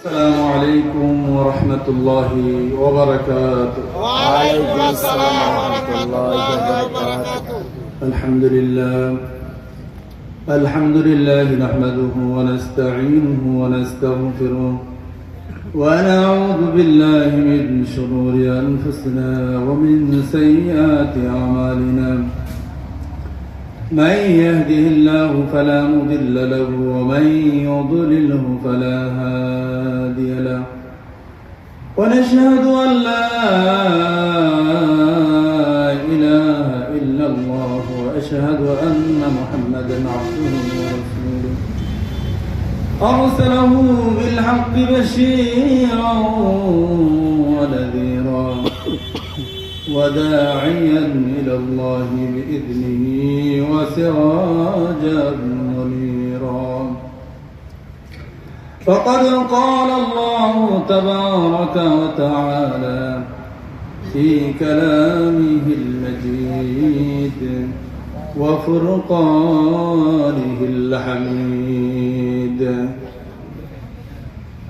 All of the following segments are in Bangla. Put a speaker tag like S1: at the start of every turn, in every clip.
S1: السلام عليكم ورحمة الله وبركاته.
S2: وعليكم السلام ورحمة الله وبركاته.
S1: الحمد لله نحمده ونستعينه ونستغفره ونعوذ بالله من شرور أنفسنا ومن سيئات أعمالنا. من يهده الله فلا مضل له ومن يضلله فلا هادي له، ونشهد أن لا إله إلا الله وأشهد أن محمدا عبده ورسوله أرسله بالحق بشيرا ونذيرا وداعيا إلى الله بإذنه وسراجا منيرا. فقد قال الله تبارك وتعالى في كلامه المجيد وفرقانه الحميد: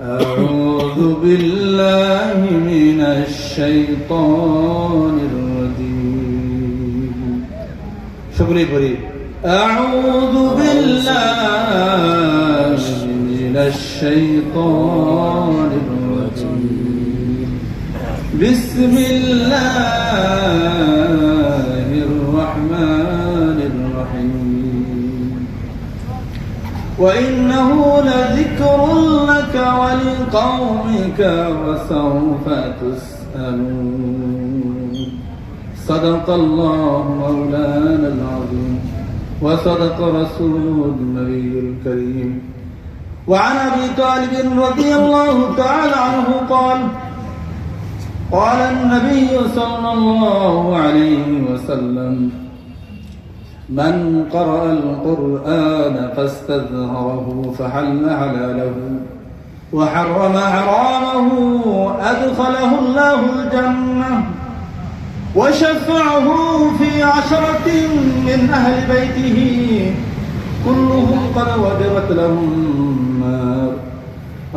S1: أعوذ بالله من الشيطان الرجيم. شكرا بري. أعوذ بالله من الشيطان الرجيم. بسم الله الرحمن الرحيم. وإنه لذكر لك ولقومك وسوف تسألون. صدق الله مولانا العظيم وصدق رسوله النبي الكريم. وعن أبي طالب رضي الله تعالى عنه قال: قال النبي صلى الله عليه وسلم: من قرأ القرآن فاستظهره فحل حلاله وحرم حرامه أدخله الله الجنة وشفعه في 10 من أهل بيته كلهم قد وجبت لهم النار،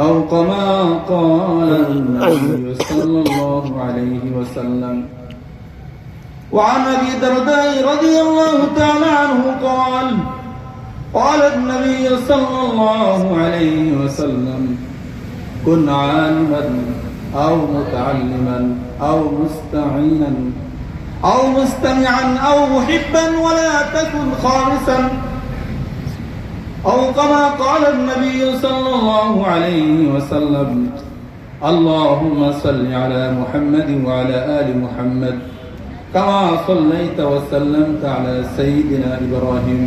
S1: أو كما قال النبي صلى الله عليه وسلم. وعن أبي الدرداء رضي الله تعالى عنه قال: قال النبي صلى الله عليه وسلم: كن عالما أو متعلما أو مستعينا أو مستمعا أو محبا ولا تكن خامسا، أو كما قال النبي صلى الله عليه وسلم: اللهم صل على محمد وعلى آل محمد كما صليت وسلمت على سيدنا إبراهيم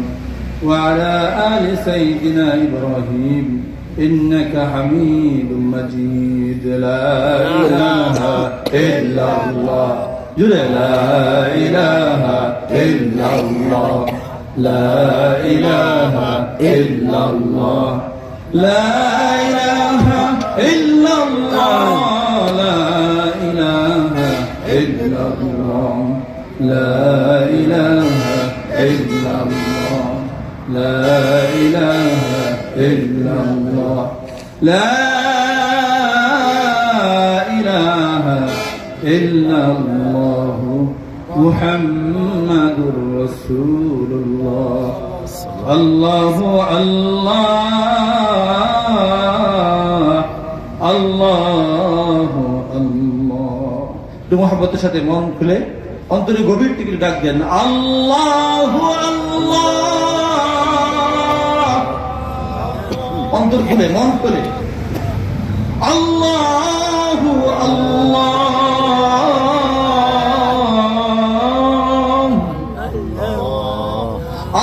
S1: وعلى آل سيدنا إبراهيم إنك حميد مجيد. لا إله إلا الله. لا إله إلا الله. لا إله إلا الله. لا إله إلا الله. لا إله إلا الله. لا إله إلا الله. لا إله إلا الله. لا إله إلا الله. محمد رسول الله. الله الله الله الله. তো মোহাম্মতের সাথে মন খুলে অন্তরে গভীর থেকে ডাক দেন: আল্লাহ আল্লাহ। অন্তর খুলে মন খুলে আল্লাহ আল্লাহ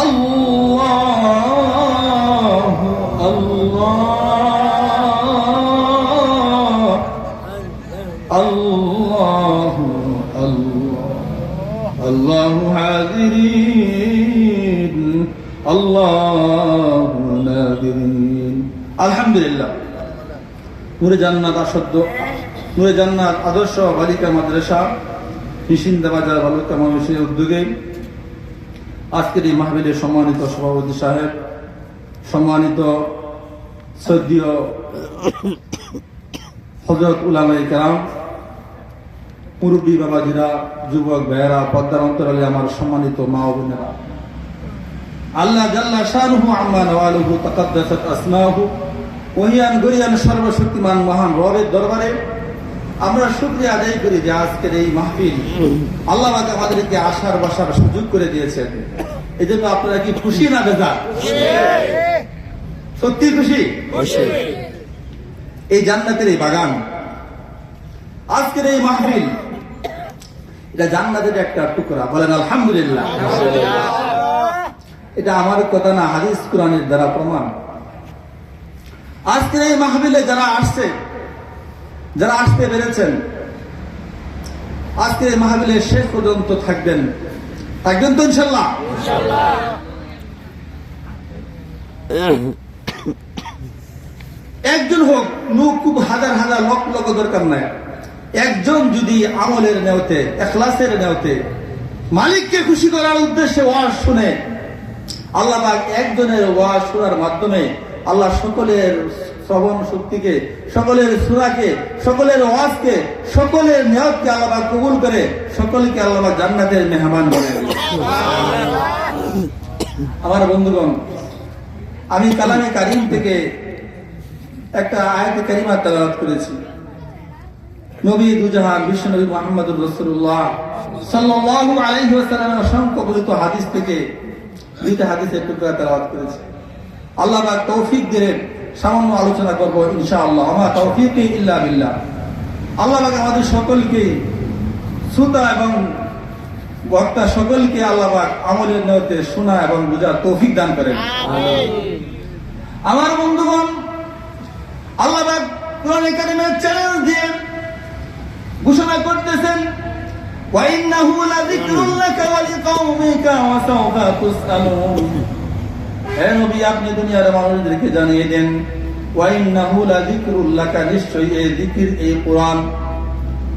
S1: আল্লাহ আল্লাহ আল্লাহ আল্লাহ হাজিরিন আল্লাহু নাদিরিন। আলহামদুলিল্লাহ। নূরে জান্নাত আদর্শ বালিকা মাদ্রাসা নিশিন্দা বাজার বালুকা মানুষের উদ্যোগে আজকের এই মাহফিলের সম্মানিত সভাপতি সাহেব, সম্মানিত শ্রদ্ধেয় হযরত উলামায়ে কেরাম, মুরব্বী বাবাজিরা, যুবক ভাইয়েরা, পর্দার অন্তরালে আমার সম্মানিত মা ও বোনেরা, আল্লাহ জাল্লা শানুহু আম্মা নওয়ালুহু তাকাদ্দাসাত আসমাউহু, ওহিয়ান গরিয়ান সর্বশক্তিমান মহান রবের দরবারে আমরা শুকরিয়া আদায় করি যে আজকের এই মাহফিল আল্লাহ পাক আমাদেরকে আসার বসার সুযোগ করে দিয়েছেন। এই জন্য আপনারা কি খুশি না বেজার? সত্যি খুশি? এই জান্নাতের এই বাগান, আজকের এই মাহফিল, এটা জান্নাতের একটা টুকরা। বলেন আলহামদুলিল্লাহ। এটা আমার কথা না, হাদিস কোরআনের দ্বারা প্রমাণ। আজকের এই মাহফিলে যারা আসতে পেরেছেন, আজকের এই মাহফিলে শেষ পর্যন্ত থাকবেন তো ইনশাআল্লাহ? একজন হোক, লোক খুব হাজার হাজার লক্ষ লক্ষ দরকার নাই, একজন যদি আমলের নেওতে, ইখলাসের নেওতে, মালিককে খুশি করার উদ্দেশ্যে ওয়াজ শুনে, আল্লাহ পাক একজনের ওয়াজ শোনার মাধ্যমে আল্লাহ সকলের শ্রবণ শক্তিকে, সকলের সূরাকে, সকলের ওয়াজকে, সকলের নিয়তকে আল্লাহ পাক কবুল করে সকলকে আল্লাহ পাক জান্নাতের মেহমান বানায়। আমার বন্ধুগণ, আমি কালামে কারীম থেকে একটা আয়াতে কারিমা তেলাওয়াত করেছি। নবী দুজাহান বিশ্বনবী মুহাম্মদুর রাসূলুল্লাহ সাল্লাল্লাহু আলাইহি ওয়াসাল্লামের অসংখ্য বর্ণিত হাদিস থেকে দুইটা হাদিসের টুকরা তেলাওয়াত করেছি। আল্লাহ পাক তৌফিক দিলেন, সামান্য আলোচনা করব ইনশাআল্লাহ। আমা তাওফীকি ইল্লা বিল্লাহ। আল্লাহ পাক আমাদের সকলকে, শ্রোতা এবং বক্তা সকলকে আল্লাহ পাক আমলের নিয়তে শোনা এবং বুঝার তৌফিক দান করেন। আমিন। আমার বন্ধুগণ, আল্লাহ পাক কোরআনে কারীমের চ্যালেঞ্জ দিয়ে ঘোষণা করতেছেন, ওয়া ইন্নাহু লাযিকরুল লাকা ওয়া লিকাওমিকা ওয়া সাওফা তুসআলুন। হে নবী, আপনি দুনিয়ার মানুষদেরকে জানিয়ে দেন, ওয়া ইন্নাহু লাযিকরুল লাকা, নিশ্চয়ই এই জিকির, এই কোরআন,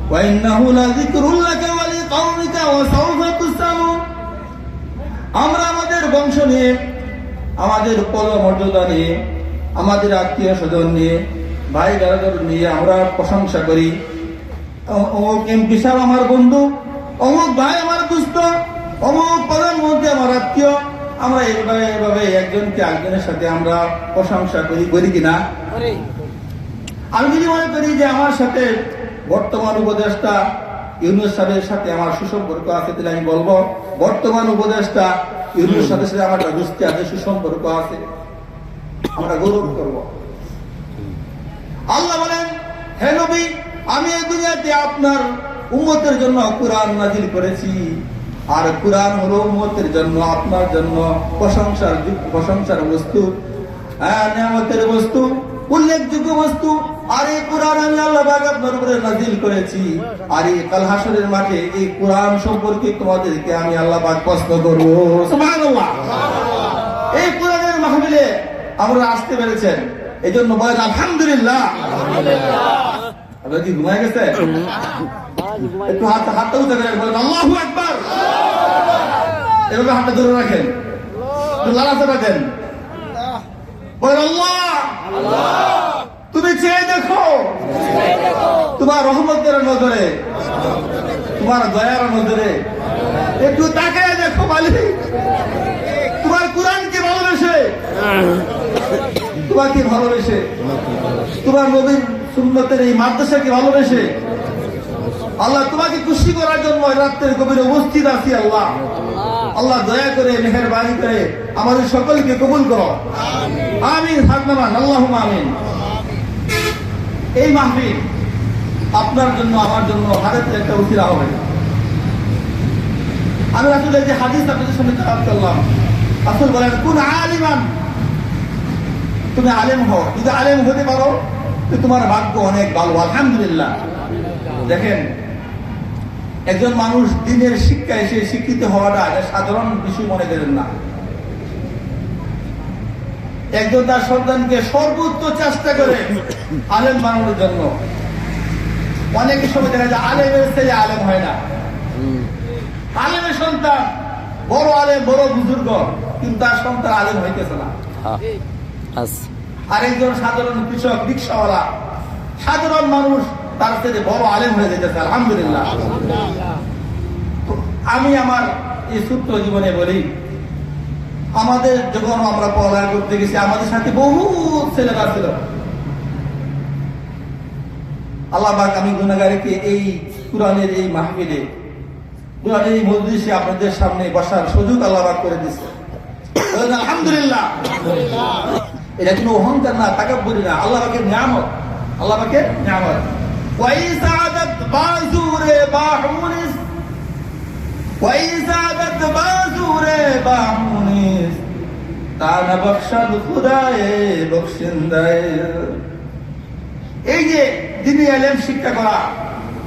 S1: ওয়া ইন্নাহু লাযিকরুল লাকা ওয়া লিকাওমিকা ওয়া সাওফা তুসআলুন। আমরা আমাদের বংশ নিয়ে, আমাদের পদমর্যাদা নিয়ে, আমাদের আত্মীয় স্বজন নিয়ে, ভাই বেরাদর নিয়ে আমরা প্রশংসা করি। অমুক এমপি সাহেব আমার বন্ধু, অমুক ভাই আমার দুস্থ, অমুক প্রধানমন্ত্রী আমার আত্মীয়। আমরা এইভাবে একজনকে একজনের সাথে আমরা প্রশংসা করি কিনা? আমি যদি মনে করি যে আমার সাথে বর্তমান উপদেষ্টা ইউনূস সাহেবের সাথে আমার সুসম্পর্ক আছে, তাহলে আমি বলবো বর্তমান উপদেষ্টা ইউনূস সাহেবের সাথে আমার দুস্থ আছে, সুসম্পর্ক আছে, আমরা গৌরব করব। আল্লাহ বলেন, হে নবী, আমি এই দুনিয়াতে আপনার উম্মতের জন্য কুরআন নাযিল করেছি, আর কুরআন হলো উম্মতের জন্য, আপনার জন্য প্রশংসার বস্তু, নিয়ামতের বস্তু, উল্লেখযোগ্য বস্তু। আর এই কুরআন আমি আল্লাহ পাক আপনার উপরে নাযিল করেছি, আর এই কাল হাসরের মাঠে এই কুরআন সম্পর্কে তোমাদেরকে আমি আল্লাহ পাক প্রশ্ন করব। সুবহানাল্লাহ। এই কুরআনের মাহফিলে আমরা আসতে পেরেছেন, এই জন্য বলেন আলহামদুলিল্লাহ। আপনারা কি ঘুমায় গেছে? একটু হাতটা উঁচা করে বলেন আল্লাহু আকবার। এভাবে হাতটা ধরে রাখেন, একটু লাড়াচাড়া দেন, বলেন আল্লাহ। তুমি চেয়ে দেখো তোমার রহমতের নজরে, তোমার দয়ার নজরে, একটু তাকায় দেখো মালিক, তোমার কুরআনকে ভালোবেসে, তোমাকে ভালোবেসে, তোমার নবীর সুন্নতের এই মাদ্রাসাকে ভালোবেসে, আল্লাহ তোমাকে খুশি করার জন্য রাত্রের গভীরে উপস্থিত আছি। আল্লাহ, আল্লাহ দয়া করে, মেহেরবানি করে আমাদের সকলকে কবুল করো। আমিন। হাতনামান আল্লাহুম্মা আমিন। এই মাহফিল আপনার জন্য, আমার জন্য হাদিসের একটা উসিলা হবে। আমি রাসূলের যে হাদিস আপনাদের সামনে তেলাওয়াত করলাম, রাসূল বলেন, কুন আলিমান, তুমি আলেম হও। যদি আলেম হতে পারো তো তোমার ভাগ্য অনেক ভালো, আলহামদুলিল্লাহ। দেখেন, একজন মানুষ দিনের শিক্ষায় সে শিক্ষিত হওয়াটা সাধারণ বিষয় মনে করেন না। একজন তার সন্তানকে সর্বোচ্চ চেষ্টা করে আলেম বানানোর জন্য। অনেক সময় দেখা যায় আলেমের ছেলে আলেম হয় না, আলেমের সন্তান বড় আলেম, বড় বুজুর্গ, কিন্তু তার সন্তান আলেম হইতেছে না। আর একজন সাধারণ কৃষক, রিক্সাওয়ালা, সাধারণ মানুষ তার সাথে বড় আলেম হয়ে যেতেছে, আলহামদুলিল্লাহ। তো আমি আমার এই সূত্র জীবনে বলি, আমাদের যখন আমরা পড়ালেখা করতে গেছি আমাদের সাথে বহু ছেলেরা ছিল। আল্লাহ পাক আমি গুনাহগারকে এই কুরআনের এই মাহফিলে, কুরআনের এই মজলিসে আপনাদের সামনে বসার সুযোগ আল্লাহ পাক করে দিয়েছে, আলহামদুলিল্লাহ। এটা কোনো অহংকার না, তাকাব্বুরি না, আল্লাহ পাকের নিয়ামত, আল্লাহ পাকের নিয়ামত। ওয়াইসাদাত বাজুরে বাহুনিস, ওয়াইসাদাত বাজুরে বাহুনিস, তানা বখশাল খুদায়ে বখশিন্দায়ে। এই যে দিনী আলেম শিক্ষা করা,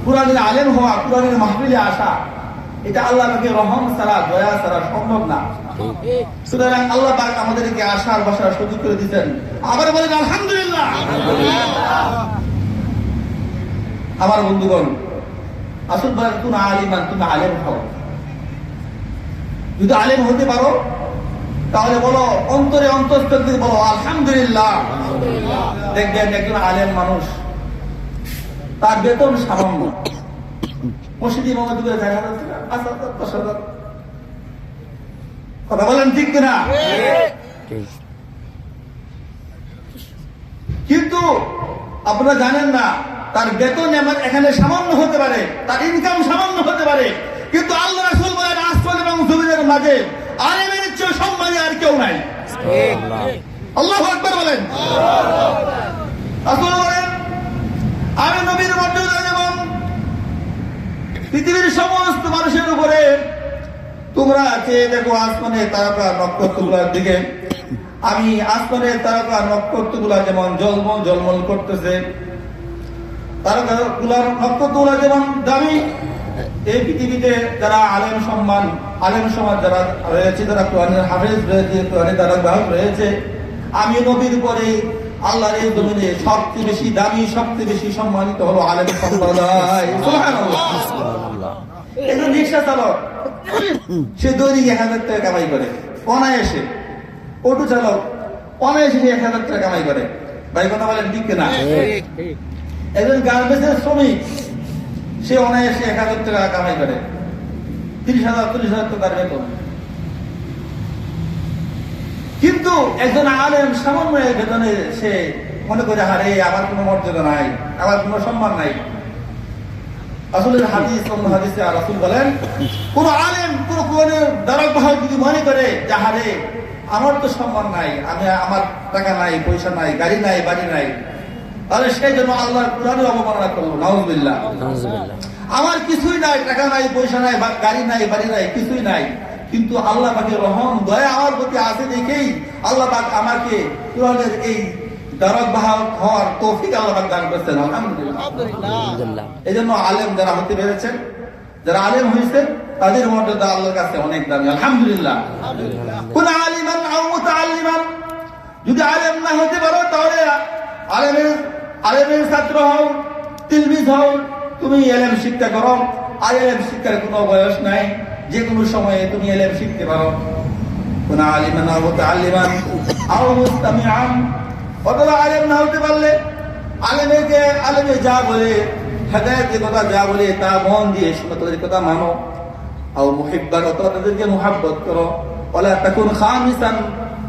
S1: কুরআনের আলেম হওয়া, কুরআনের মাহফিলে আসা, এটা আল্লাহ পাকের রহম ছাড়া, দয়া ছাড়া সম্ভব না। সুতরাং আল্লাহ পাক আমাদেরকে আসার বসার সুযোগ করে দিতেন। আবার বলেন আলহামদুলিল্লাহ। আমার বন্ধুগণ, আসল বলেন তুমি আলিমান, তুমি আলেম হও। যদি আলেম হতে পারো তাহলে বলো অন্তরে অন্তঃস্থল থেকে বলো আলহামদুলিল্লাহ। দেখবেন একজন আলেম মানুষ, তার বেতন সামান্য, মসজিদ ইমামতি করে 4,000 টাকা, 5,000, 10,000। কথা বলেন ঠিক কিনা? কিন্তু আপনারা জানেন না, তার বেতন এখানে সামান্য হতে পারে, তার ইনকাম সামান্য হতে পারে, কিন্তু আল্লাহ রাসূল বলেন আসমান এবং জমিনের মাঝে আলেমের চেয়ে সম্মানী আর কেউ নাই। আল্লাহু আকবার বলেন। রাসূল বলেন আমি নবীর মর্যাদা যেমন পৃথিবীর সমস্ত মানুষের উপরে, তোমরা চেয়ে দেখো আসমানের তারকা নক্ষত্রগুলোর দিকে, আমি আসমানের তারকা নক্ষত্রগুলা যেমন ঝলমল ঝলমল করতেছে, তারকাগুলার নক্ষত্রগুলা যেমন দামি, এই পৃথিবীতে যারা আলেম সম্মান, আলেম সমাজ যারা রয়েছে, যারা কোরআনের হাফেজ রয়েছে, কোরআনের দ্বারা গ্রাহক রয়েছে, আমি নবীর পরে আল্লাহর এই জমিনে সবচেয়ে বেশি দামি, সবচেয়ে বেশি সম্মানিত হলো আলেম সম্প্রদায়। সুবহানাল্লাহ। একজন রিক্সা চালক, সে দৈনিক 1,000 টাকা কামাই করে অনায়াসে। অটো চালক অনায়াসে 1,000 টাকা কামাই করে। ভাই কথা বলেন ঠিক কিনা? একজন গার্মেন্টসের শ্রমিক, সে অনায়াসে 1,000 টাকা কামাই করে, 30,000 40,000 টাকার বেতন। কিন্তু একজন আলেম সামান্য বেতনে সে মনে করে হারে আমার কোনো মর্যাদা নাই, আমার কোনো সম্মান নাই। আসলে হাদিস, অন্য হাদিসে রাসূল বলেন কোন আলেম, কোন কোরআনের দ্বারক বাহক যদি মনে করে যে হারে আমার তো সম্মান নাই, আমি আমার টাকা নাই, পয়সা নাই, গাড়ি নাই, বাড়ি নাই, তাহলে সেই জন্য আল্লাহর কোরআনের অবমাননা করলো। নাউযুবিল্লাহ। আমার কিছুই নাই, টাকা নাই, পয়সা নাই, গাড়ি নাই, বাড়ি নাই, কিছুই নাই, কিন্তু আল্লাহ পাকের রহম দয়া আমার প্রতি আছে দেখেই আল্লাহ পাক আমাকে কোরআনের এই দ্বারক বাহক হওয়ার তৌফিক আল্লাহ পাক দান করেছেন। আলহামদুলিল্লাহ। এই জন্য আলেম যারা হতে পেরেছেন, যারা আলেম হয়েছেন, তাদের মর্যাদা আল্লাহর কাছে অনেক দামি। আলহামদুলিল্লাহ। কোন আলিমান আও মুতাআল্লিমান, যদি আলেম না হতে পারো তাহলে আলেমের ছাত্র হও, তিলমিজ হও, তুমি এলেম শিক্ষা করো। আর এলেম শিক্ষার কোনো বয়স নাই, যে কোনো সময়ে তুমি এলেম শিখতে পারো। কোন আলিমান আও মুতাআল্লিমান আও মুস্তামিআন, অথবা আলেম না হতে পারলে আলেমে যা বলে, হেদায়েতের কথা যা বলে তা মন দিয়ে শুনো, তাদের কথা মানো। আও মুহিব্বান, অথবা তাদেরকে মুহাব্বত করো। ওয়ালা তাকুন খামিসান,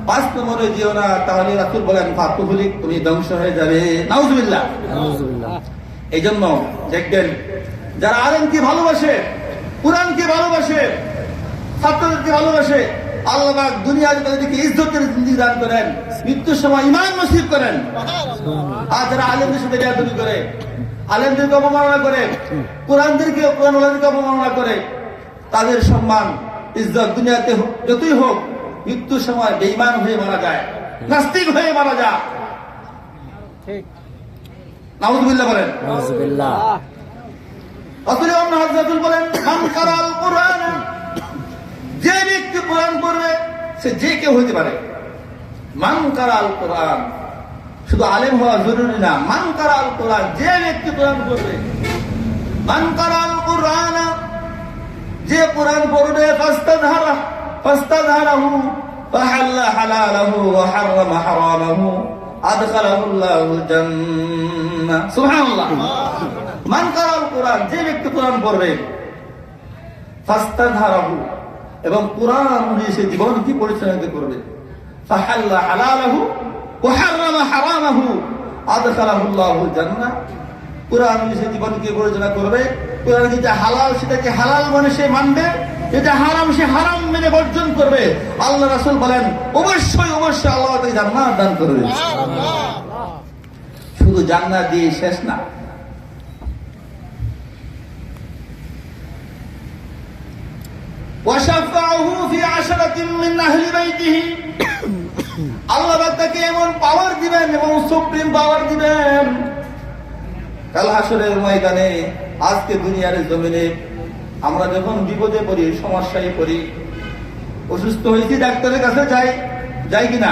S1: 5 নম্বরে যেও না, তাহলে রাসূল বলেন ফাতুহলিক, তুমি ধ্বংস হয়ে যাবে। নাউযুবিল্লাহ। এই জন্য দেখবেন যারা আলেমকে ভালোবাসে, কুরআনকে ভালোবাসে, ছাত্রদেরকে ভালোবাসে, আল্লাহ পাক দুনিয়াতে তাদেরকে ইজ্জতের জিন্দেগি দান করেন, মৃত্যুর সময় ঈমান নসিব করেন। আর যারা আলেমদের সাথে বেয়াদবি করে, আলেমদেরকে অবমাননা করে, কোরআনওয়ালাদেরকে অবমাননা করে, তাদের সম্মান ইজ্জত দুনিয়াতে যতই হোক, মৃত্যুর সময় বেঈমান হয়ে মারা যায়, নাস্তিক হয়ে মারা যায়। নাউযুবিল্লাহ বলেন। নাউযুবিল্লাহ। রাসূল বলেন মান কারাল কুরআন, যে ব্যক্তি কোরআন পড়বে সে যে কেউ হতে পারে। মান কারাল কোরআন, শুধু আলেম হওয়া জরুরি না, মান কারাল কোরআন, যে ব্যক্তি কোরআন পড়বে। মান কারাল কোরআন, যে কোরআন পড়বে, ফাস্তাযহারাহু ফাহাল্লা হালালাহু ওয়া হারামা হারামাহু আদখালাহুল্লাহুল জান্নাহ। জান্নাহ। সুবহানাল্লাহ। মান কারাল কোরআন, যে ব্যক্তি কোরআন পড়বে, ফাস্তাযহারাহু, এবং কোরআন অনুযায়ী সে জীবনকে পরিচালিত করবে, ফাহাল্লা হালালাহু ওয়া হারামা হারামাহু আদখালাহুল্লাহুল জান্নাহ। কোরআন অনুযায়ী সে জীবনকে পরিচালনা করবে, কোরআন যেটা হালাল সেটাকে হালাল মানে সে মানবে, যেটা হারাম সে হারাম মেনে বর্জন করবে। আল্লাহ রাসূল বলেন অবশ্যই অবশ্যই আল্লাহ তাকে জান্নাত দান করবে। শুধু জান্নাত দিয়ে শেষ না, وشفعه في 10 من أهل بيته, আল্লাহ তাকে এমন পাওয়ার দিবেন এবং সুপ্রিম পাওয়ার দিবেন কাল হাসরের ময়দানে। আজকে দুনিয়ার জমিনে আমরা যখন বিপদে পড়ি, সমস্যায় পড়ি, অসুস্থ হয়েছি, ডাক্তারের কাছে যাই কিনা,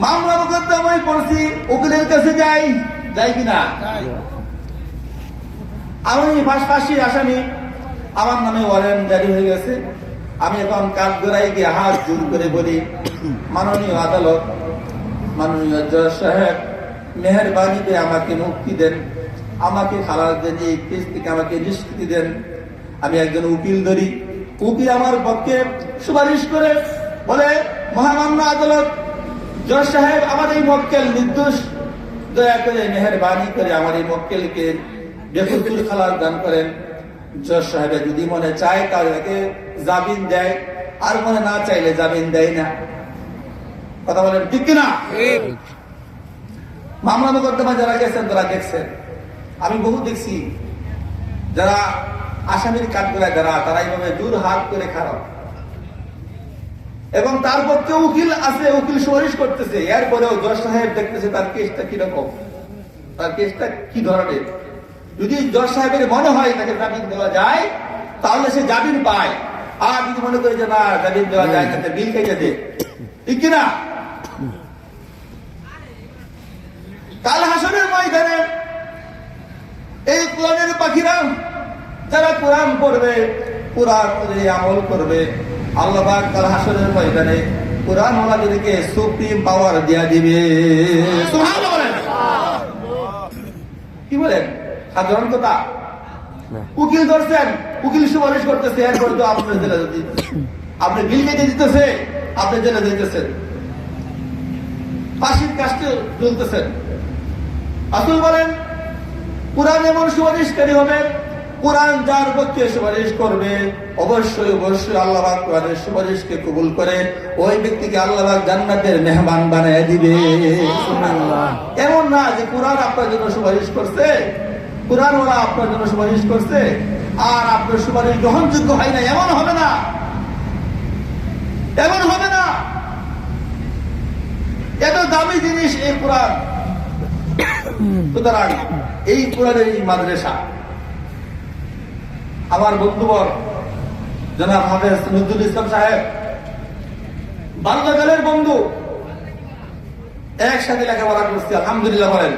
S1: মামলা মোকদ্দমায় পড়ছি, উকিলের কাছে যাই কিনা। আমি ফাঁসির আসামি, আমার নামে ওয়ারেন্ট জারি হয়ে গেছে, আমি এখন কাঠগড়ায় গিয়ে হাত জোর করে বলি, মাননীয় আদালত, মাননীয় জজ সাহেব, মেহেরবানিতে আমাকে মুক্তি দেন, আমাকে খালাস দেন, এই কেস থেকে আমাকে নিষ্কৃতি দেন। আমি একজন উকিল ধরি, উকিল আমার পক্ষে সুপারিশ করে বলে, মহামান্য আদালত, জজ সাহেব, আমার এই মক্কেল নির্দোষ, দয়া করে মেহেরবানি করে আমার এই মক্কেলকে বেকসুর খালাস দান করেন। জজ সাহেব যদি মনে চায় তাদেরকে জামিন দেয়, আর মনে না চাইলে জামিন দেয় না। কথা বলেন ঠিক কিনা? মামলা মোকদ্দমা যারা গেছেন তারা দেখছেন, আমি বহু দেখছি যারা আসামির কাঠগড়ায় যারা, তারা এইভাবে দূর হাত করে খারাপ, এবং তার পক্ষে উকিল আছে, উকিল সুপারিশ করতেছে, এরপরেও জজ সাহেব দেখতেছে তার কেসটা কিরকম, তার কেসটা কি ধরনের। যদি জজ সাহেবের মনে হয় তাকে জামিন দেওয়া যায় তাহলে সে জামিন পায়, আর যদি মনে করে যে না জামিন দেওয়া যায় না, বিল কেটে দে, ঠিক কিনা? কাল হাসরের ময়দানে এই কোরআনের পাখিরা যারা কোরআন পড়বে, কোরআন অনুযায়ী আমল করবে, আল্লাহ পাক কাল হাসরের ময়দানে কোরআন ওয়ালাদেরকে সুপ্রিম পাওয়ার দেয়া দিবে। সুবহানাল্লাহ বলেন। কি বলেন? সাধারণ কথা। উকিল ধরছেন, উকিল সুপারিশ করতেছে, এরপরে তো আপনার জেলে দিতেছে, আপনি বিল কেটে দিতেছে, আপনি জেলে দিতেছেন, ফাঁসির কাজটি চলতেছেন। রাসূল বলেন কোরআন এমন সুপারিশকারী হবে, কোরআন যার পক্ষে সুপারিশ করবে অবশ্যই অবশ্যই আল্লাহ পাক কোরআনের সুপারিশকে কবুল করে ওই ব্যক্তিকে আল্লাহ পাক জান্নাতের মেহমান বানায় দিবে। সুবহানাল্লাহ। এমন না যে কোরআন আপনার জন্য সুপারিশ করছে, কোরআন ওরা আপনার জন্য সুপারিশ করছে আর আপনার সুপারিশ গ্রহণযোগ্য হয় না, এমন হবে না, এমন হবে না। এত দামি জিনিস এই কোরআন। সুতরাং এই কোরআনের এই মাদ্রাসা, আমার বন্ধুবর জনাব হাফেজ নজরুল ইসলাম সাহেব, বাল্যকালের বন্ধু, একসাথে লেখাপড়া করছি, আলহামদুলিল্লাহ বলেন,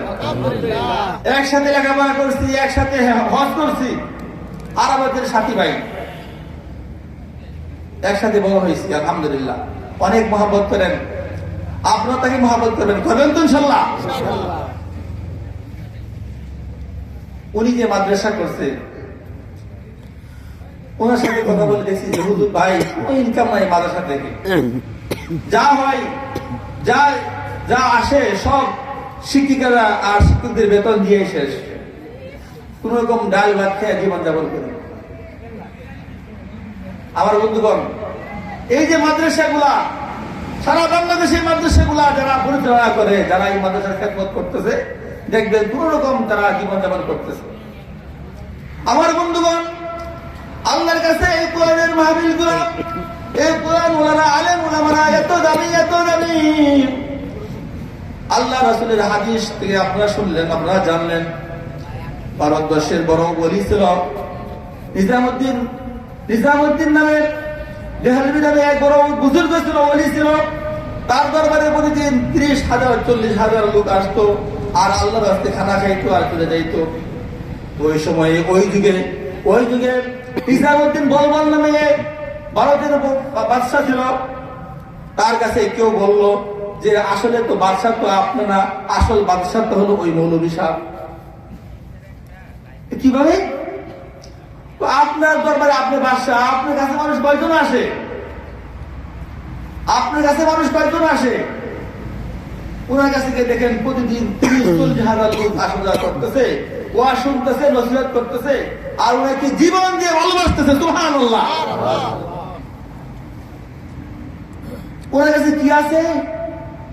S1: একসাথে লেখাপড়া করছি, একসাথে হজ করছি, আর আমাদের সাথী ভাই, একসাথে বড় হয়েছি, আলহামদুলিল্লাহ। অনেক মহব্বত করেন, আপনারা তাকে মহব্বত করবেন, করবেন তো ইনশাল্লাহ। উনি যে মাদ্রাসা করছে, ওনার সাথে কথা বলে দেখছি যে হুজুর ভাই কোনো ইনকাম নাই মাদ্রাসা থেকে, যা হয় যা আসে সব শিক্ষিকারা আর শিক্ষকদের বেতন দিয়ে শেষ, কোন রকম ডাল ভাত খেয়ে জীবন যাপন করে। আমার বন্ধুগণ, এই যে মাদ্রাসাগুলা, সারা বাংলাদেশের মাদ্রাসাগুলা যারা পরিচালনা করে, যারা এই মাদ্রাসার খেদমত করতেছে, দেখবেন কোন রকম তারা জীবন যাপন করতেছে। আমার বন্ধুগণ, আল্লাহর কাছে এই কোরআনের মাহফিল গুলা, এই কোরআন ওলারা, আলেম ওলামারা এত দামি, এত দামি। আল্লাহ রাসূলের হাদিস থেকে আপনারা শুনলেন, আপনারা জানলেন, ভারতবর্ষের বড় ওলি ছিল নিজামুদ্দিন নামের, দেহলভি নামে এক বড় বুজুর্গ ছিল, ওলি ছিল। তার দরবারে প্রতিদিন 30,000 40,000 লোক আসতো, আর আল্লাহর রাস্তায় খানা খাইতো আর চলে যাইতো। ওই সময়ে ওই যুগে নিজামুদ্দিন বলবল নামে ভারতের বাদশা ছিল। তার কাছে কেউ বলল যে আসলে তো বাদশাহ তো আপনারা, আসল বাদশাহ তো হলো ওই মৌলভী সাহেব। কিভাবে? তো আপনার দরবারে আপনি বাদশাহ, আপনার কাছে মানুষ কয়জন আসে? আপনার কাছে মানুষ কয়জন আসে? ওনার কাছে গিয়ে দেখেন প্রতিদিন 30-40 লোক আসা যাওয়া করতেছে, ওয়াজ শুনতেছে, নসিহত করতেছে, আর ওনাকে জীবন দিয়ে ভালোবাসতেছে। সুবহানাল্লাহ। ওনার কাছে কি আছে?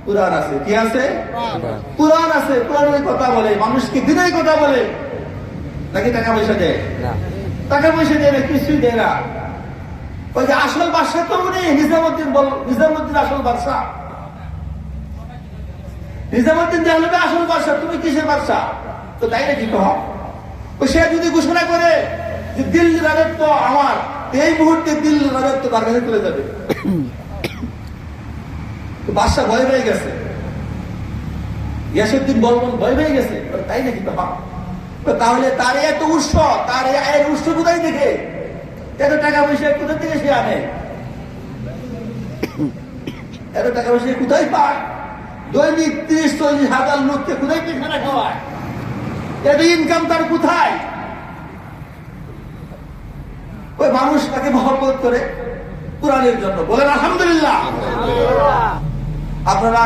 S1: কুরআন আছে। কি আছে? কুরআন আছে। কুরআনের কথা বলে, মানুষকে দিনের কথা বলে। নাকি টাকা পয়সা দেয়? টাকা পয়সা দেয় না, কিছুই দেয় না। ওই যে আসল বাদশা তো উনি নিজামুদ্দিন, নিজামুদ্দিন আসল বাদশা। নিজামুদ্দিন দেহলভী আসল বাদশা, তুমি কিসের বাদশা? তো তাই নাকি তো সে যদি ঘোষণা করে যে দিল্লির রাজত্ব আমার, এই মুহূর্তে দিল্লির রাজত্ব তার কাছে চলে যাবে। বাদশা ভয় পেয়ে গেছে, গিয়াসউদ্দিন বলবন ভয় পেয়ে গেছে। তাই নাকি তো তাহলে তার এত উৎস, তার এর উৎস কোথায় থেকে? এত টাকা পয়সা কোথা থেকে সে আনে? এত টাকা পয়সা কোথায় পায়? দৈনিক 30-40 হাজার লোককে কোথায় কি খানা খাওয়ায়? এত ইনকাম তার কোথায়? ওই মানুষ তাকে মহব্বত করে কুরআনের জন্য। বলেন আলহামদুলিল্লাহ। আপনারা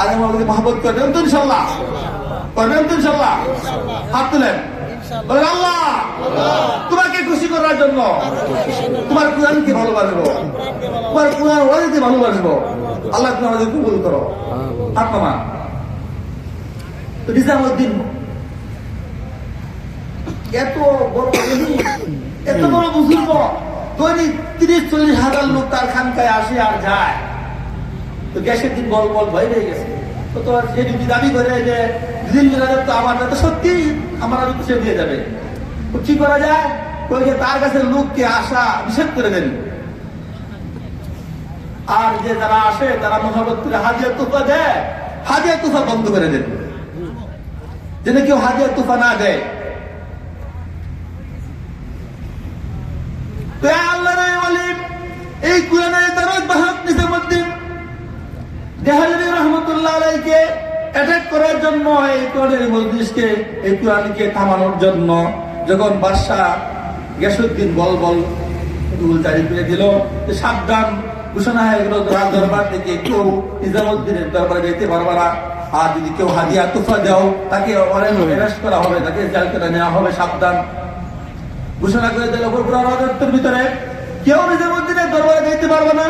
S1: আলেম ওলামাকে মহব্বত করবেন তো ইনশাআল্লাহ? করবেন তো ইনশাআল্লাহ? হাত তুলেন, বলেন আল্লাহ তোমাকে খুশি করার জন্য তোমার কুরআনকে ভালোবাসবো, তোমার কুরআন ওয়াজকে ভালোবাসবো। আল্লাহ তুমি আমাদের কবুল করো। হাত নামান। তো নিজামুদ্দিন এত বড়, এত বড় বুজুর্গ, দৈনিক 30-40 হাজার লোক তার খানকায় আসে আর যায়। তো গ্যাসের দিন বল ভয় পেয়ে গেছে। তো তোমার সে যদি দাবি করে যে দিল্লি রাজত্ব আমার, তো সত্যি আমার রাজত্ব সে দিয়ে যাবে। তো কি করা যায়? ওই যে তার কাছে লোককে আসা নিষেধ করে দেন, আর যে যারা আসে তারা মহব্বত করে হাদিয়া তোফা দেয়, হাদিয়া তোফা বন্ধ করে দেন, যেন কেউ হাদিয়া তোফা না দেয়। তো আল্লাহর ওলি এই কুরআনের দরজ বাহক নিজামুদ্দিন দেহলভী রাহমাতুল্লাহ আলাইহিকে অ্যাটাক করার জন্য, এই কোরআনের মজলিসকে, এই কুরআনকে থামানোর জন্য যখন বাদশা গিয়াসউদ্দিন বলবল জারি করে দিল, সাবধান ঘোষণা হয়ে গেল রাজ দরবার থেকে কেউ নিজামুদ্দিনের দরবারে যেতে পারবে না। আর যদি কেউ হাদিয়া তোফা দাও তাকে অ্যারেস্ট করা হবে, তাকে জেল করে নেওয়া হবে। সাবধান ঘোষণা করে দিল পুরো রাজত্বের ভিতরে কেউ নিজামুদ্দিনের দরবারে যেতে পারবে না।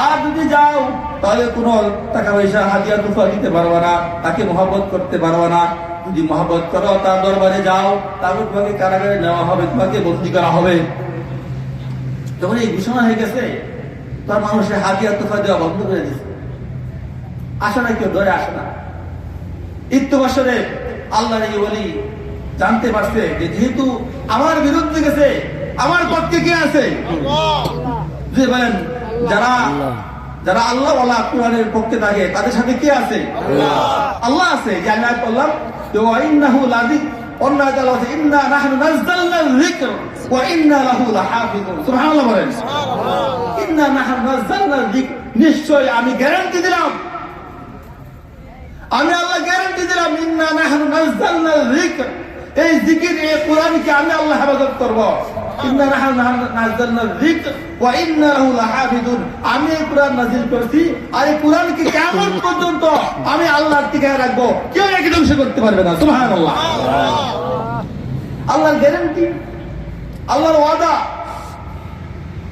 S1: আর যদি যাও তাহলে কোন টাকা পয়সা হাদিয়া তোফা দিতে পারবে না, তাকে মহব্বত করতে পারবে না। যদি মহব্বত করো তার দরবারে যাও, তারপর তোমাকে কারাগারে নেওয়া হবে, তোমাকে বন্দী করা হবে। যখন এই ঘোষণা হয়ে গেছে, তার মানুষের হাদিয়া তোফা দেওয়া বন্ধ করে দিচ্ছে। আসে না, কেউ ধরে আসে না। ইত্যবসরে আল্লাহর এই ওলি জানতে পারছে যে যেহেতু আমার বিরুদ্ধে গেছে, আমার পক্ষে কে আছে? যে বলেন যারা যারা আল্লাহ ওয়ালা কুরআনের পক্ষে থাকে তাদের সাথে কে আছে? আল্লাহ আছে। যে আমি বললাম যে ইন্নাহু লাযিক, অন্য আয়াতে আছে ইন্না নাহনু নাযালনা যিকর ওয়া ইন্না লাহু লাহাফিজুন। সুবহানাল্লাহ বলেন। ইন্না নাহনু নাযালনা যিকর, নিশ্চয় আমি গ্যারান্টি দিলাম, আমি আল্লাহ গ্যারান্টি দিলাম, ইন্না নাহনু নাযালনা যিকর, এই জিকির, এই কুরআনকে আমি আল্লাহ হেফাজত করব। ইন্না নাহনু নাযালনা যিকর ওয়া ইন্না লাহু লাহাফিজুন, আমি এই কুরআন নাযিল করেছি, আর এই কুরআনকে কিয়ামত পর্যন্ত আমি আল্লাহর টিকায় রাখবো, কেউ একে ধ্বংস করতে পারবে না। সুবহানাল্লাহ। আল্লাহর গ্যারান্টি, আল্লাহর ওয়াদা।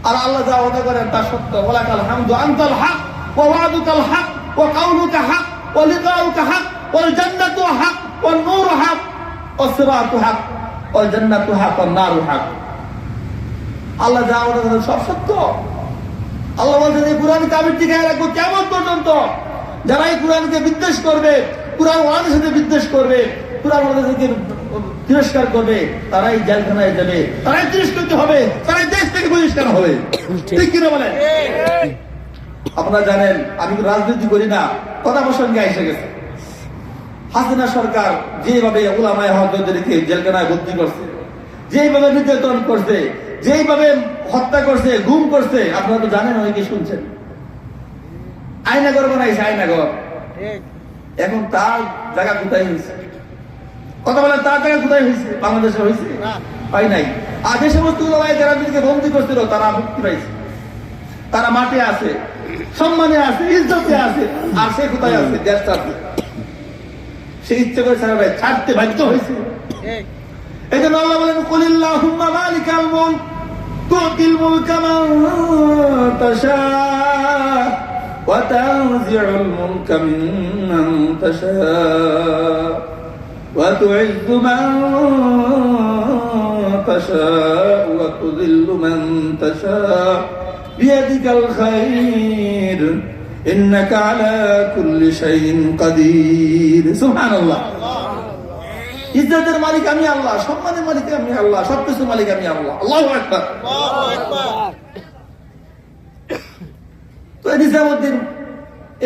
S1: আর আল্লাহ যা ওয়াদা করেন তা সত্য। ওয়ালাকাল হামদু আনতাল হক ওয়া ওয়াদুকাল হক ওয়া কাউলুকা হক ওয়া লিকাউকা হক ওয়াল জান্নাতু হক ওয়ান নূরু হক ওয়াস সিরাতু হক ওয়াল জান্নাতু হক ওয়ান নারু হক। আল্লাহ যা ওয়াদা করেন সব সত্য। আল্লাহ বলেন এই কুরআনকে আমি টিকায় রাখবো কিয়ামত পর্যন্ত। যারা এই কুরআনকে বিদ্বেষ করবে, কুরআন ওয়াদের সাথে বিদ্বেষ করবে, কুরআন ওয়াদের সাথে তিরস্কার করবে, তারাই জেলখানায় যাবে, তারাই তিরস্কৃত হবে, তারাই দেশ থেকে বহিষ্কার হবে। ঠিক কিনা বলেন? আপনারা জানেন আমি রাজনীতি করি না, কথা প্রসঙ্গে এসে গেছে। হাসিনা সরকার যেভাবে উলামায়ে হযরতদেরকে জেলখানায় বন্দী করছে, যেভাবে নির্যাতন করছে, যেভাবে হত্যা করছে, গুম করছে, আপনারা তো জানেন, অনেকে শুনছেন। আয়নাঘর বানাইছে, আয়নাঘর। এখন তার জায়গা কোথায় হয়েছে? কথা বলেন, তার জায়গা কোথায় হয়েছে? বাংলাদেশে হয়েছে? পাই নাই। আর যে সমস্ত যারাদেরকে বন্দী করছিল তারা মুক্তি পাইছে, তারা মাঠে আছে, সম্মানে আছে, ইজ্জতে আছে। আর সে কোথায় আছে? দেশ ছাড়তে। সে ইচ্ছে করে ছাড়তে বাধ্য হয়েছে। এই জন্য আল্লাহ বলেন, কুলিল্লাহুম্মা মালিকাল মুলক তুতিল মুলকা মান তাশা ওয়া তানজিউল মুলকা মিম্মান তাশা ওয়া তুইজ্জু মান তাশা ওয়া তুযিল্লু মান তাশা বিয়াদিকাল খায়র ইন্নাকা আলা কুল্লি শাইইন কাদির। সুবহানাল্লাহ। ইজ্জতের মালিক আমি আল্লাহ, সম্মানের মালিক আমি আল্লাহ, সবকিছুর মালিক আমি আল্লাহ। আল্লাহু আকবার। তো নিজামউদ্দিন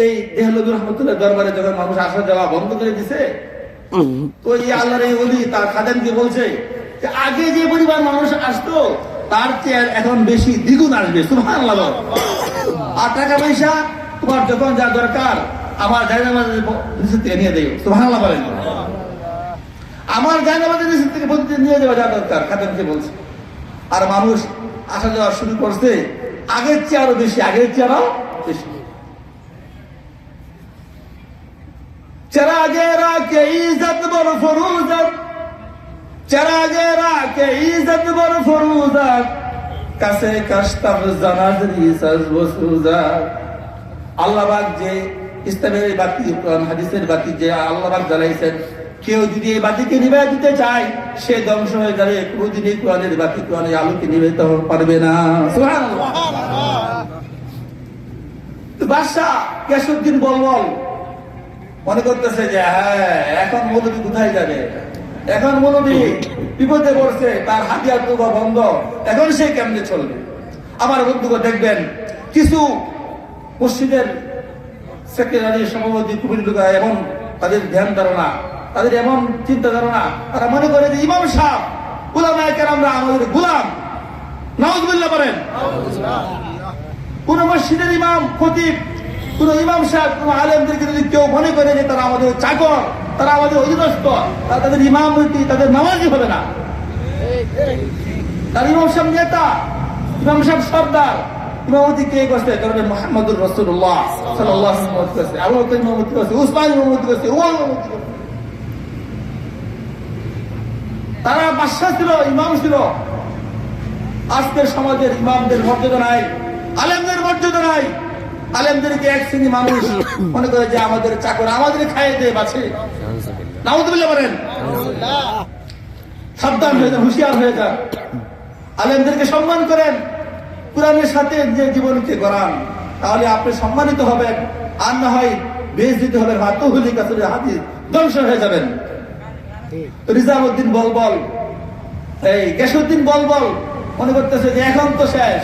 S1: এই দেহলভী রহমতুল্লাহ দরবারে যখন মানুষ আসা যাওয়া বন্ধ করে দিছে, তো এই আল্লাহর এই ওলি তার খাদেমকে বলছে যে আগে যে পরিবার মানুষ আসতো তার চেয়ে এখন বেশি দ্বিগুণ আসবে। সুবহানাল্লাহ। আর টাকা পয়সা তোমার যখন যা দরকার আমার জায়নামাজের নিচে থেকে নিয়ে দেয়। সুবহানাল্লাহ বলেন। আমার জায়নামাজের নিচে থেকে প্রতিদিন নিয়ে যাওয়া যা দরকার, খাদেমকে বলছে। আর মানুষ আসা যাওয়া শুরু করছে আগের চেয়ে আরো বেশি, আগের চেয়ে আরো বেশি। चरागे राके इज्जत बर फरूजत, चरागे राके इज्जत बर फरूजत, কাছে কাশতাব জানাজরি সাজবসুজাত। আল্লাহ পাক যে ইসলামের বাতি, কোরআন হাদিসের বাতি যে আল্লাহ পাক জ্বালাইছেন, কেউ যদি এই বাতিকে নিভাইয়া দিতে চায় সে ধ্বংস হয়ে যাবে। কোনদিন এই কোরআনের বাতি, কোরআনের আলোকে নিভাইতে পারবে না। সুবহানাল্লাহ। বাদশাহ গিয়াসউদ্দিন বলবল মনে করতেছে যে হ্যাঁ, এখন মৌলবী কোথায় যাবে? এখন মৌলবী বিপদে পড়ছে, তার হাতিয়ার দুগা বন্ধ, এখন সে কেমনে চলবে? আমার বন্ধুকে দেখবেন কিছু মসজিদের সেক্রেটারি, সভাপতি, কমিটির লোক এমন তাদের ধ্যান ধারণা, তাদের এমন চিন্তা ধারণা, তারা মনে করে যে ইমাম সাহেব, উলামায়ে কেরামরা আমাদের গোলাম। নাউজুবিল্লাহ বলেন। কোন মসজিদের ইমাম, খতিব, কোন ইমাম সাহেব, কোন আলেমদেরকে যদি কেউ মনে করে যে তারা আমাদের চাকর, তারা আমাদের অধীনস্থ, তাদের ইমামতি, তাদের নামাজি হবে না। তার ইমাম সাহেব নেতা, ইমাম সাহেব সর্দার। ইমামতি কে করছে? কারণ মুহাম্মদুর রাসূলুল্লাহ সাল্লাল্লাহু আলাইহি ওয়াসাল্লাম করছে, আবু বকর ইমামতি করছে, উসমান ইমামতি করছে, ওমর ইমামতি করছে। তারা বাদশা ছিল, ইমাম ছিল। আজকের সমাজের ইমামদের মর্যাদা নাই, আলেমদের মর্যাদা নাই। আলেমদেরকে এক শ্রেণী মানুষ মনে করে যে আমাদের চাকর, আমাদের খাইয়ে দেয় বাঁচে। নাউযুবিল্লাহ বলেন। সাবধান হয়ে যান, হুঁশিয়ার হয়ে যান। আলেমদেরকে সম্মান করেন, কোরআনের সাথে যে জীবনকে গড়ান, তাহলে আপনি সম্মানিত হবেন। আর না হয় বেইজ্জতি হবেন, হাতুহুলি কাসুরি হাদিস, ধ্বংস হয়ে যাবেন। নিজামউদ্দিন বলবল, এই গিয়াসউদ্দিন বলবল মনে করতেছে যে এখন তো শেষ,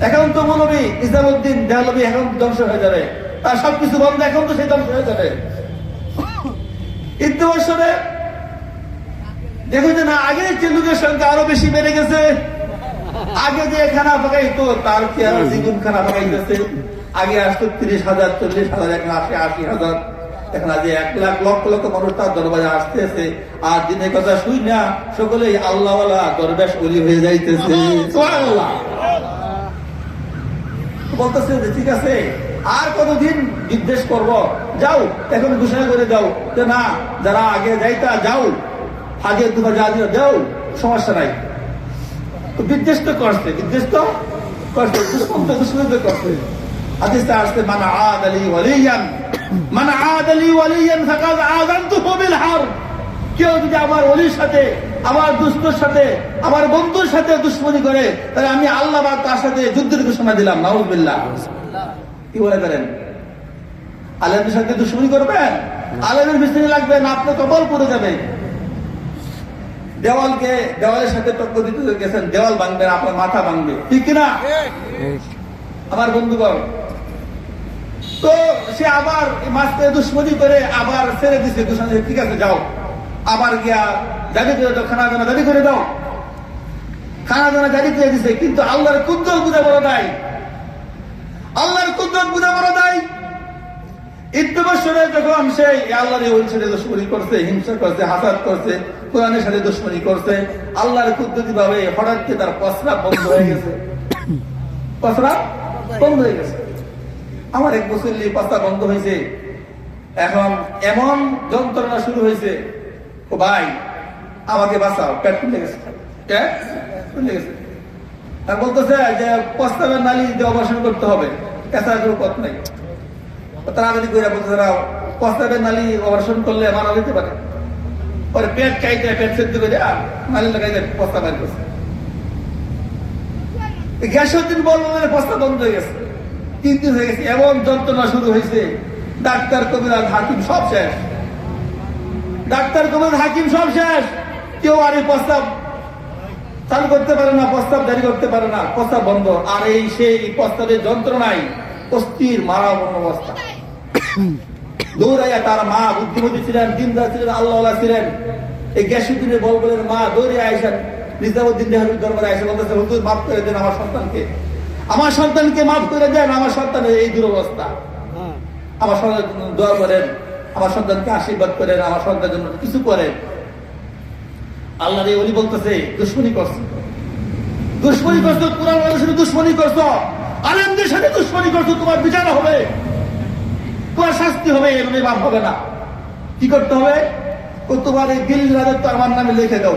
S1: এখন তো মৌলবী নিজামউদ্দিন দেহলভী এখন ধ্বংস হয়ে যাবে, তার সবকিছু বন্ধ, এখন তো সে ধ্বংস হয়ে যাবে। ইতি বছরে দেখো যে না, আগে যে লোকের সংখ্যা আরো বেশি বেড়ে গেছে। আগে যে খানা পাকাইতো তার কি আর দ্বিগুণ খানা পাকাইতেছে। আগে আসতো 30,000, 40,000, এখন আসে 80,000। এখন আজ 1 লাখ, লক্ষ লক্ষ মানুষ তার দরবারে আসতেছে। আর দিনের কথা শুই না, সকলেই আল্লাহওয়ালা দরবেশ ওলি হয়ে যাইতেছে। সুবহানাল্লাহ। বলতেছে যে ঠিক আছে, আর কতদিন নির্দেশ করব? যাও, এখন ঘোষণা করে দাও যে না, যারা আগে যাইতা যাও, আগে তোমার যা দিও দাও, সমস্যা নাই। তো বিদ্বেষ তো করছে, বিদ্বেষ তো করছে, দুশ্মন তো করছে। হাদিসে আসছে, মান আদালি ওয়ালিয়ান, মান আদালি ওয়ালিয়ান ফাকাদ আযানতুহু বিল হারব। কেউ যদি আমার ওলির সাথে, আমার দুষ্টর সাথে, আমার বন্ধুর সাথে দুশ্মনী করে, তাহলে আমি আল্লাহ বা তার সাথে যুদ্ধের ঘোষণা দিলাম। নাউযুবিল্লাহ। কি বলে করেন? আলেমের সাথে দুশ্মনী করবেন, আলেমের পিছনে লাগবেন, আপনি কবল পড়ে যাবে। দেওয়ালের সাথে টক্কর দিতে গেছেন, দেওয়াল ভাঙবেন, আপনার মাথা ভাঙবে, ঠিক কিনা? আমার বন্ধুগণ, তো সে আবার মাঝখানে দুশ্মনী করে আবার ছেড়ে দিচ্ছে, ঘোষণা দিয়ে ঠিক আছে যাও, আবার গিয়া জারি করে দাও, খানা দানা জারি করে দাও। খানা দানা জারি করে দিছে, কিন্তু আল্লাহর কুদরত বুঝা বড় নাই, আল্লাহর কুদরত বুঝা বড় নাই। ঈদ বছরে যখন সেই আল্লাহর ওই ছেলে দুশ্মনী করছে, হিংসা করছে, হাসাদ করছে, কোরআনের সাথে দুশ্মনী করছে, আল্লাহর কুদরতি ভাবে হঠাৎ করে তার প্রস্রাব বন্ধ হয়ে গেছে। প্রস্রাব বন্ধ হয়ে গেছে। আমার 1 বছর প্রস্রাব বন্ধ হয়েছে। এখন এমন যন্ত্রণা শুরু হয়েছে, ও ভাই আমাকে বাঁচাও, পেট ফুলে গেছে, পেট ফুলে গেছে। আর বলতেছে যে প্রস্তাবের নালী দিয়ে অপারেশন করতে হবে, এছাড়া কোনো পথ নাই। তাড়াতাড়ি করে বলতেছে প্রস্তাবের নালী অপারেশন করলে মারা যেতে পারে। পরে পেট কাইতে, পেট সেদ্ধ করে নালী লাগাইতে প্রস্তাব বের করছে। গ্যাসের দিন বলবো প্রস্তাব বন্ধ হয়ে গেছে। 3 দিন হয়ে গেছে, এমন যন্ত্রণা শুরু হয়েছে, ডাক্তার কবিরাজ হাকিম সব শেষ। ডাক্তার কবিরাজ হাকিম সব শেষ, কেউ আর এই প্রস্তাব চালু করতে পারে না, প্রস্তাব জারি করতে পারে না, প্রস্তাব বন্ধ। আর এই সেই প্রস্তাবের যন্ত্রণায় অস্থির মারা অবস্থা। দৌড়াইয়া তার মা বুদ্ধিমতী ছিলেন, দিনদার ছিলেন, আল্লাহ ছিলেন, এই গ্যাসুদ্দিনের বলবলের মা দৌড়ে আইসেন নিজামুদ্দিন দেহলুর দরবারে আইসে বলতেছে, হুজুর মাফ করে দেন আমার সন্তানকে, আমার সন্তানকে মাফ করে দেন, আমার সন্তানের এই দুরবস্থা, আমার সন্তানের জন্য দোয়া করেন, আমার সন্তানকে আশীর্বাদ করেন, আমার সন্তানের জন্য কিছু করেন। আল্লাহর এই ওলি বলতেছে দুশ্মনী করছো, দুশ্মনী করছো, কোরআনের সাথে দুশ্মনী করছো, আলেমদের সাথে দুশ্মনী করছো, তোমার বিচার হবে, তোমার শাস্তি হবে, এমনি মাফ হবে না। কি করতে হবে? তোমার এই দিল্লি রাজত্ব আমার নামে লিখে দাও,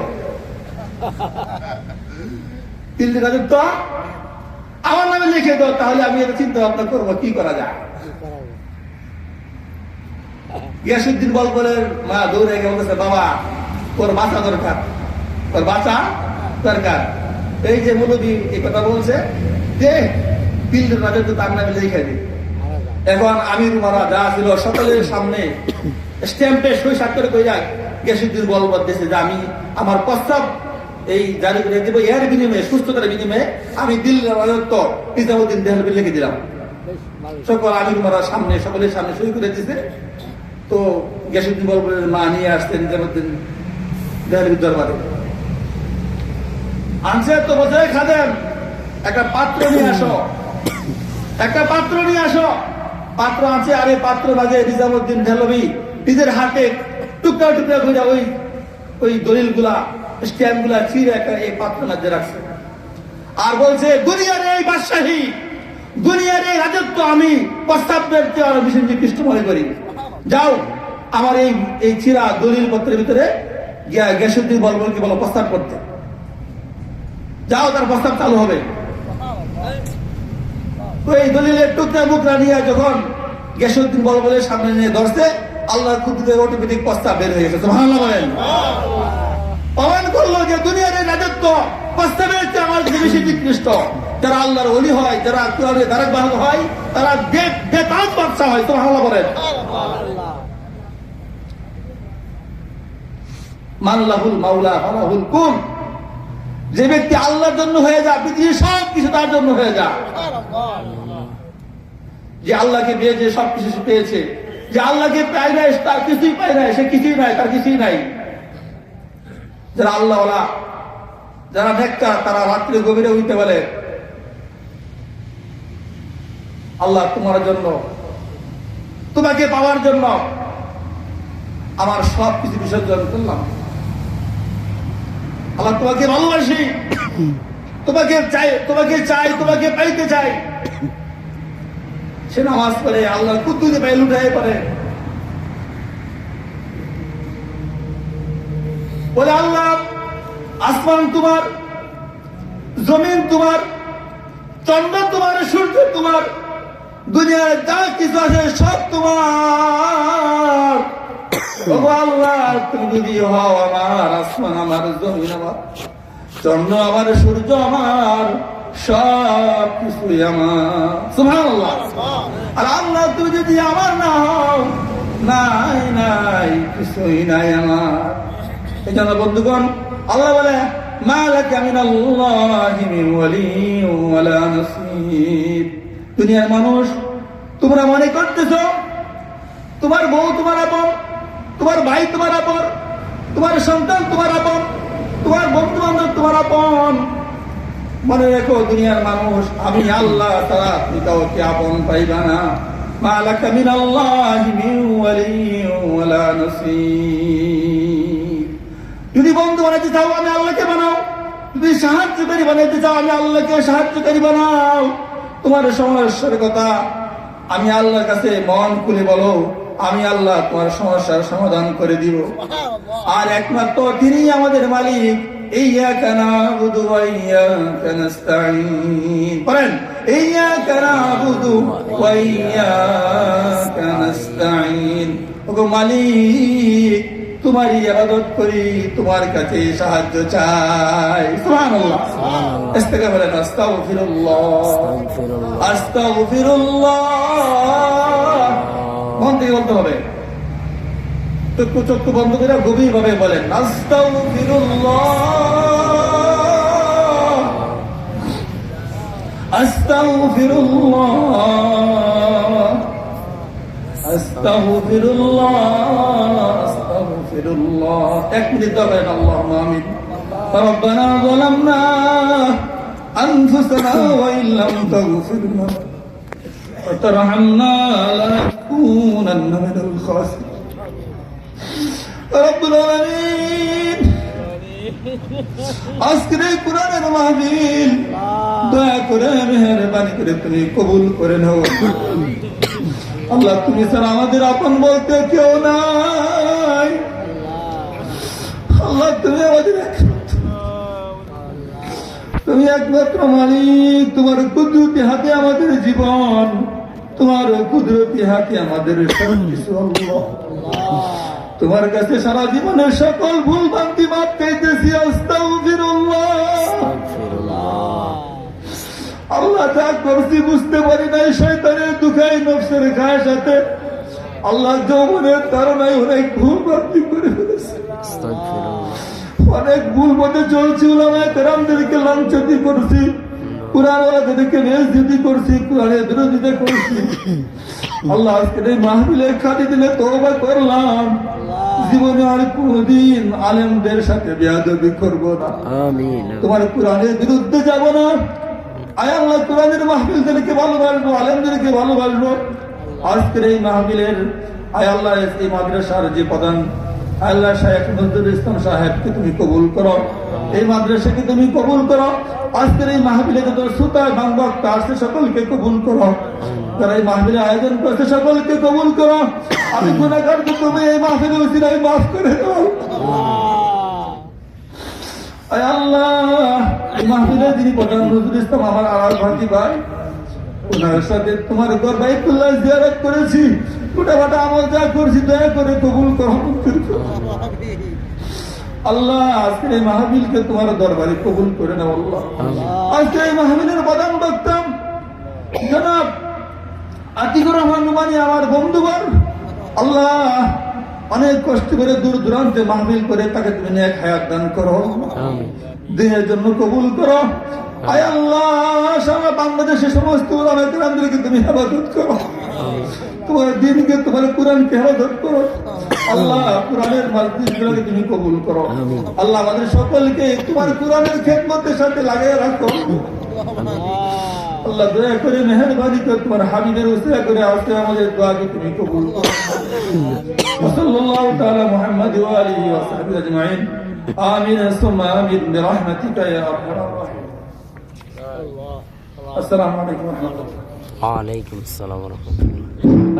S1: দিল্লি রাজত্ব আমার নামে লিখে দাও, তাহলে আমি এটা চিন্তা ভাবনা করবো কি করা যায়। গিয়াসউদ্দিন বলবলের মা দৌড়ে গিয়ে বলতেছে, বাবা ওর বাঁচা দরকার, ওর বাঁচা দরকার। এই যে মৌলবী এই কথা বলছে যে দিল্লির রাজত্ব তার নামে লিখে দিই। এখন আমির উমারা যা ছিল সকলের সামনে স্ট্যাম্পে সই স্বাক্ষর করে যাক গিয়াসউদ্দিন বলবত দেশে যে আমি আমার প্রস্তাব এই জারি করে দেবো, এর বিনিময়ে সুস্থতার বিনিময়ে আমি দিল্লির রাজত্ব নিজামুদ্দিন দেহলভি লিখে দিলাম। সকল আমির উমারা সামনে সকলের সামনে সই করে দিয়েছে। তো গিয়াসউদ্দিন বলবলের মা নিয়ে আসতে নিজামুদ্দিন দেহলভির দরবারে আনছে। তো বলছে, খাদেম একটা পাত্র নিয়ে আসো, একটা পাত্র নিয়ে আসো। পাত্র আছে, আরে পাত্র মাঝে নিজামুদ্দিন দেহলভি নিজের হাতে টুকরা টুকরা করে ওই দলিল গুলা স্ট্যাম্প গুলা ছিঁড়ে একটা এই পাত্র মাঝে রাখছে। আর বলছে, দুনিয়ার এই বাদশাহী, দুনিয়ার এই রাজত্ব আমি প্রস্তাবের চেয়ে আরো বেশি নিকৃষ্ট মনে করি। যাও আমার এই ছিঁড়া দলিল পত্রের ভিতরে গিয়াসউদ্দিন বলবলকে বলো প্রস্তাব করতে, যাও তার প্রস্তাব চালু হবে। তো এই দলিলের টুকরা মুকরা নিয়ে যখন গিয়াসউদ্দিন বলবলের সামনে নিয়ে ধরছে, আল্লাহর কুদরতে অটোমেটিক প্রস্তাব বের হয়ে গেছে। সুবহানাল্লাহ বলেন। প্রমাণ করলো যে দুনিয়ার এই রাজত্ব প্রস্তাবের চেয়ে আমার কাছে বেশি নিকৃষ্ট। যারা আল্লাহর ওলি হয়, যারা কোরআনের ধারক হয়, তারা বেতাজ বাদশা হয়। সুবহানাল্লাহ বলেন। মাল্লাহুল মাওলা ফালাহুল কুন, যে ব্যক্তি আল্লাহর জন্য হয়ে যায়, পৃথিবীর সব কিছু তার জন্য হয়ে যায়। যে আল্লাহকে পেয়েছে সব কিছু পেয়েছে, যে আল্লাহকে পায় নাই তার কিছুই পায় নাই, সে কিছুই নাই, তার কিছুই নাই। যারা আল্লাহওয়ালা, যারা নেককার, তারা রাত্রে গভীরে উঠতে বলে, আল্লাহ তোমার জন্য, তোমাকে পাওয়ার জন্য আমার সব কিছু বিসর্জন করলাম। আল্লাহ তোমাকে ভালোবাসি, তোমাকে চাই, তোমাকে চাই, তোমাকে পাইতে চাই। সে নামাজ পড়ে আল্লাহ কুতুতে পাই লুটাই পড়ে, বলে আল্লাহ আসমান তোমার, জমিন তোমার, চন্দ্র তোমার, সূর্য তোমার, দুনিয়ার যা কিছু আছে সব তোমার। আল্লাহ তুমি যদি হও আমার, আসমান আমার, জমিন আমার, চন্দ্র আমার, সূর্য আমার, সব কিছুই আমার। সুবহানাল্লাহ। আর আল্লাহ তুমি যদি আমার না হও, নাই নাই কিছুই নাই আমার। এই জন্য বন্ধুগণ আল্লাহ বলে, মা লাকা মিনাল্লাহি মিন ওয়ালিয়্যিন ওয়ালা নাসীর। দুনিয়ার মানুষ তোমরা মনে করতেছো তোমার বউ তোমার আপন, তোমার ভাই তোমার আপন, তোমার সন্তান তোমার আপন, তোমার বন্ধু বান্ধব তোমার আপন। মনে রেখো দুনিয়ার মানুষ, আমি আল্লাহ তারা তুমি কাউকে আপন পাইবা না। মা লাকা মিনাল্লাহি মিন ওয়ালিয়্যিন ওয়ালা নাসীর। যদি বন্ধু বানাইতে চাও আমি আল্লাহকে বানাও, যদি সাহায্যকারী বানাইতে চাও আমি আল্লাহকে সাহায্যকারী বানাও। তোমার সমস্যার কথা আমি আল্লাহর কাছে মন খুলে বলো, আমি আল্লাহ তোমার সমস্যার সমাধান করে দিব। আর একমাত্র তিনি আমাদের মালিক। ইয়্যাকা না'বুদু ওয়া ইয়্যাকা নাস্তাঈন। বলেন ইয়্যাকা না'বুদু ওয়া ইয়্যাকা নাস্তাঈন। ওগো মালিক, তোমারই ইবাদত করি, তোমার কাছে সাহায্য চাই। সুবহানাল্লাহ। ইস্তেগফার বলেন আস্তাগফিরুল্লাহ আস্তাগফিরুল্লাহ। মন থেকে বলতে হবে, চক্ষু বন্ধ করে গভীর ভাবে বলেন আস্তাগফিরুল্লাহ আস্তাগফিরুল্লাহ আস্তাগফিরুল্লাহ আস্তাগফিরুল্লাহ। এক মিনিট দাঁড়ান, আল্লাহুম্মা আমিন। রব্বানা যালামনা আনফুসানা ওয়া ইল্লাম তাগফির লানা ওয়া তারহামনা লানাকুনান্না মিনাল খাসিরিন। রব্বুল আলামিন, আজকের এই কোরআনের মাহফিল দয়া করে মেহেরবানি করে তুমি কবুল করে নাও। আল্লাহ, তুমি ছাড়া আমাদের আপন বলতে কেউ নাই। আল্লাহ, তুমি আমাদের তুমি একমাত্র মালিক। তোমার কুদরতি হাতে আমাদের জীবন, তোমার কুদরতি হাতে আমাদের সবকিছু। আল্লাহ, তোমার কাছে সারা জীবনের সকল ভুল ভ্রান্তি মাপ চাইতেছি। আস্তাগফিরুল্লাহ। আল্লাহ, যা করছি বুঝতে পারি নাই, শয়তানের দুখাই নফসের খায় সাথে আল্লাহ যৌবনের তাড়নায় অনেক ভুল ভ্রান্তি করে ফেলেছে, অনেক ভুল পথে চলছি, উলামায়ে কেরামদেরকে লাঞ্ছিত করছি, কুরআন ওয়ালাদেরকে বেইজ্জতি করছি, কুরআনের বিরোধিতা করছি। আল্লাহ, আজকের এই মাহফিলে খালি দিলে তওবা করলাম, জীবনে আর কোনদিন আলেমদের সাথে বেয়াদবি করব না, আমিন। তোমার কুরআনের বিরুদ্ধে যাব না। আয় আল্লাহ, কুরআনের মাহফিলদেরকে ভালোবাসবো, আলেমদেরকে ভালোবাসবো। আজকের এই মাহফিলের আয় আল্লাহ, এই মাদ্রাসার যে প্রধান আল্লাহ শায়েখ নজরুল ইসলাম সাহেবকে তুমি কবুল করো, এই মাদ্রাসাকে তুমি কবুল করো। আজকের এই মাহফিলে যত শ্রোতা বাংবক্তা আসছে সকলকে কবুল করো, যারা এই মাহফিলের আয়োজন করছে সকলকে কবুল করো। আমি গুনাহগার, তুমি এই মাহফিলের উসিলায় মাফ করে দাও। আয় আল্লাহ, এই মাহফিলে যিনি প্রধান নজরুল ইসলাম আমার আড়াল ভাতি ভাই, ওনার সাথে তোমার ঘর বাইতুল্লাহ জিয়ারত করেছি, ফুটাফাটা আমল যা করছি দয়া করে কবুল করো। আল্লাহ, আজকের এই মাহফিলকে তোমার দরবারে কবুল করে নাও। আল্লাহ, আজকে এই মাহফিলের প্রধান বক্তা জনাব আতিকুর রহমান নোমানী আমার বন্ধুবর, আল্লাহ অনেক কষ্ট করে দূর দূরান্তে মাহফিল করে তাকে তুমি নেক হায়াত দান করো, দিনের জন্য কবুল করো। আয় আল্লাহ, সারা বাংলাদেশের সমস্ত উলামায়ে কেরামদেরকে তুমি হেফাজত করো, তোমার দ্বীনকে, তোমার কুরআনকে হেফাজত করো। আল্লাহ, কুরআনের মাজলিসগুলোকে তুমি কবুল করো। আল্লাহ, আমাদের সকলকে তোমার কুরআনের খেদমতের সাথে লাগিয়ে রাখো। আল্লাহ, দয়া করে মেহেরবানি করে তোমার হাবিবের উসিলা করে আজকে আমাদের দোয়াকে তুমি কবুল করো। সাল্লাল্লাহু তাআলা মুহাম্মদ ওয়া আলিহি ওয়া সাহবিহি আজমাইন। আমিন সুম্মা আমিন বিরহমাতিকা ইয়া আরহামার রাহিমিন। আসসালামু আলাইকুম ওয়া রাহমাতুল্লাহ।
S2: ওয়া আলাইকুম আসসালাম ওয়া রাহমাতুল্লাহ।